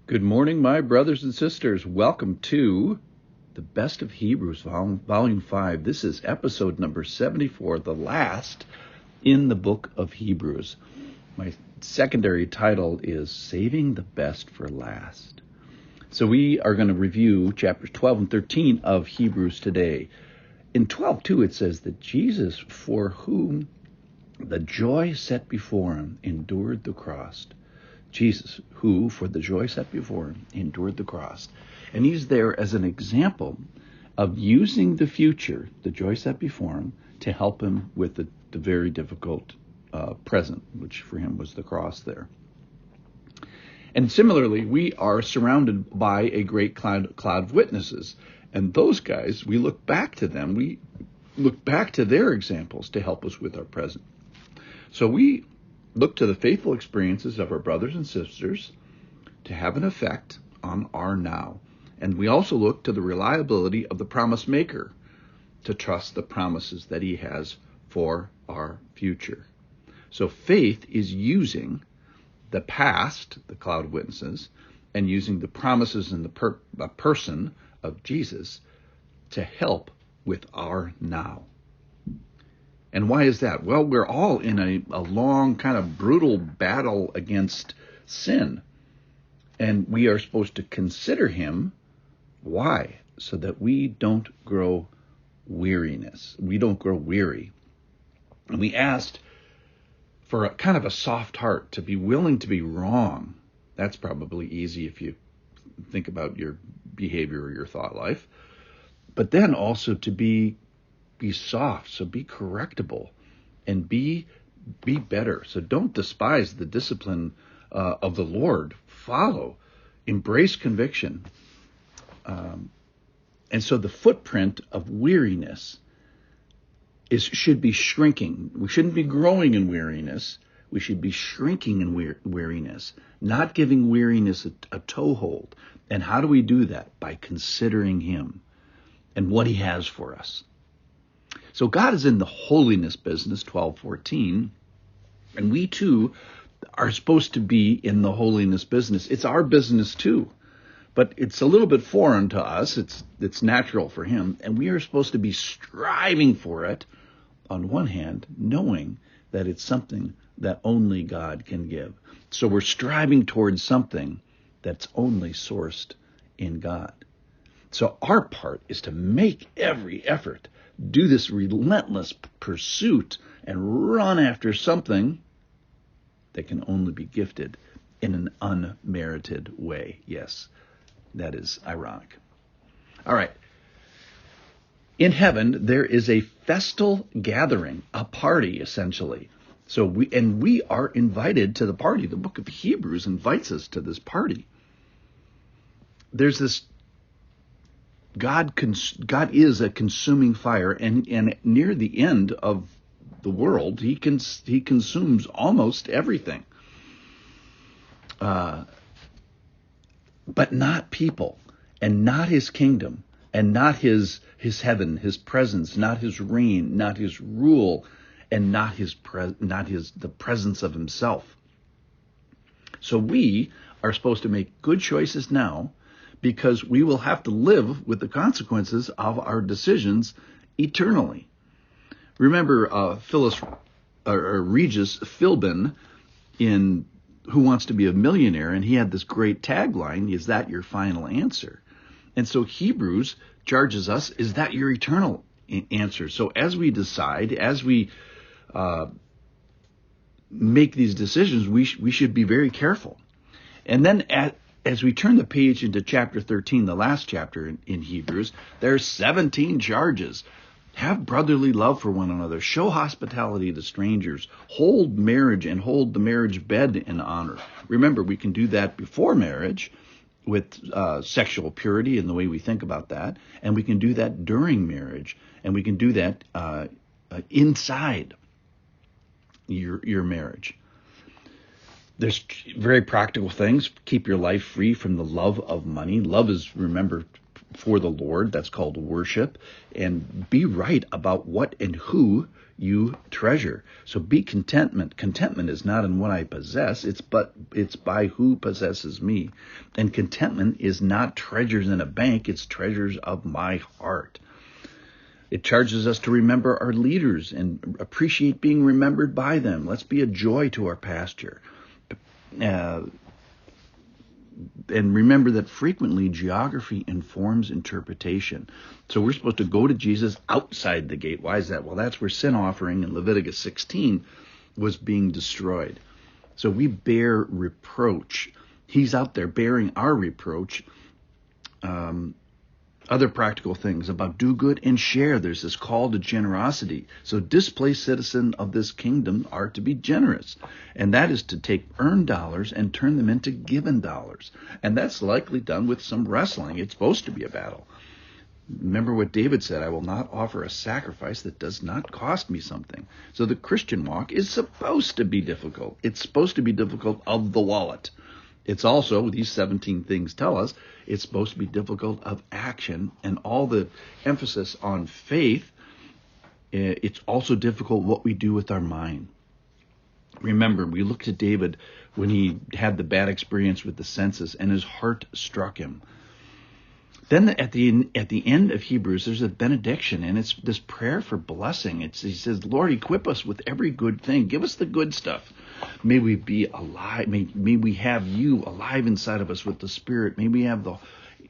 Good morning, my brothers and sisters. Welcome to the Best of Hebrews, Volume 5. This is episode number 74, the last in the book of Hebrews. My secondary title is Saving the Best for Last. So we are going to review chapters 12 and 13 of Hebrews today. In 12:2, it says that Jesus, for whom the joy set before him, endured the cross. Jesus, who, for the joy set before him, endured the cross. And he's there as an example of using the future, the joy set before him, to help him with the very difficult present, which for him was the cross there. And similarly, we are surrounded by a great cloud of witnesses. And those guys, we look back to them. We look back to their examples to help us with our present. So we look to the faithful experiences of our brothers and sisters to have an effect on our now. And we also look to the reliability of the promise maker to trust the promises that he has for our future. So faith is using the past, the cloud of witnesses, and using the promises in the person of Jesus to help with our now. And why is that? Well, we're all in a long, kind of brutal battle against sin. And we are supposed to consider him. Why? So that we don't grow weariness. We don't grow weary. And we asked for a kind of a soft heart, to be willing to be wrong. That's probably easy if you think about your behavior or your thought life. But then also to be soft, so be correctable, and be better. So don't despise the discipline of the Lord. Follow, embrace conviction. And so the footprint of weariness should be shrinking. We shouldn't be growing in weariness. We should be shrinking in weariness, not giving weariness a toehold. And how do we do that? By considering him and what he has for us. So God is in the holiness business, 12:14, and we too are supposed to be in the holiness business. It's our business too, but it's a little bit foreign to us. It's natural for him, and we are supposed to be striving for it, on one hand, knowing that it's something that only God can give. So we're striving towards something that's only sourced in God. So our part is to make every effort, do this relentless pursuit, and run after something that can only be gifted in an unmerited way. Yes, that is ironic. All right. In heaven, there is a festal gathering, a party, essentially. So we are invited to the party. The book of Hebrews invites us to this party. There's this God is a consuming fire, and near the end of the world, he consumes almost everything. But not people, and not his kingdom, and not his heaven, his presence, not his reign, not his rule, and not the presence of himself. So we are supposed to make good choices now, because we will have to live with the consequences of our decisions eternally. Remember Regis Philbin in Who Wants to Be a Millionaire, and he had this great tagline, "Is that your final answer?" And so Hebrews charges us, is that your eternal answer? So as we decide, as we make these decisions, we should be very careful. And then as we turn the page into chapter 13, the last chapter in Hebrews, there's 17 charges. Have brotherly love for one another. Show hospitality to strangers. Hold marriage and hold the marriage bed in honor. Remember, we can do that before marriage with sexual purity and the way we think about that. And we can do that during marriage. And we can do that inside your marriage. There's very practical things. Keep your life free from the love of money. Love is, remember, for the Lord. That's called worship. And be right about what and who you treasure. So be contentment. Contentment is not in what I possess, it's by who possesses me. And contentment is not treasures in a bank, it's treasures of my heart. It charges us to remember our leaders and appreciate being remembered by them. Let's be a joy to our pastor. And remember that frequently geography informs interpretation. So we're supposed to go to Jesus outside the gate. Why is that? Well, that's where sin offering in Leviticus 16 was being destroyed. So we bear reproach. He's out there bearing our reproach. Other practical things about do good and share. There's this call to generosity. So displaced citizens of this kingdom are to be generous. And that is to take earned dollars and turn them into given dollars. And that's likely done with some wrestling. It's supposed to be a battle. Remember what David said, I will not offer a sacrifice that does not cost me something. So the Christian walk is supposed to be difficult. It's supposed to be difficult of the wallet. It's also, these 17 things tell us, it's supposed to be difficult of action, and all the emphasis on faith, it's also difficult what we do with our mind. Remember, we looked at David when he had the bad experience with the census, and his heart struck him. Then at the end of Hebrews, there's a benediction, and it's this prayer for blessing. He says, Lord, equip us with every good thing. Give us the good stuff. May we be alive. May we have you alive inside of us with the Spirit. May we have the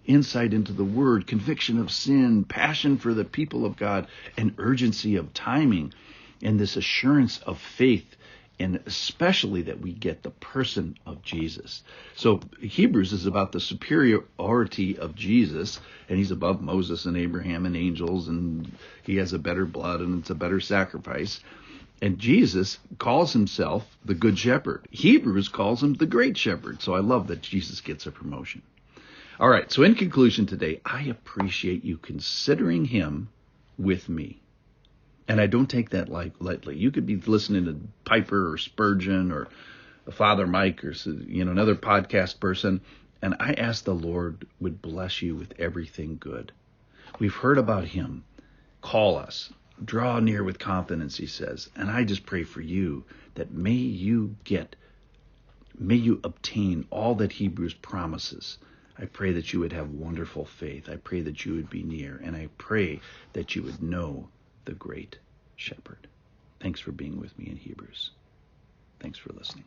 insight into the Word, conviction of sin, passion for the people of God, and urgency of timing, and this assurance of faith, and especially that we get the person of Jesus. So Hebrews is about the superiority of Jesus, and he's above Moses and Abraham and angels, and he has a better blood, and it's a better sacrifice. And Jesus calls himself the Good Shepherd. Hebrews calls him the Great Shepherd. So I love that Jesus gets a promotion. All right, so in conclusion today, I appreciate you considering him with me. And I don't take that lightly. You could be listening to Piper or Spurgeon or Father Mike or another podcast person, and I ask the Lord would bless you with everything good. We've heard about him. Call us. Draw near with confidence, he says. And I just pray for you that may you obtain all that Hebrews promises. I pray that you would have wonderful faith. I pray that you would be near. And I pray that you would know the Great Shepherd. Thanks for being with me in Hebrews. Thanks for listening.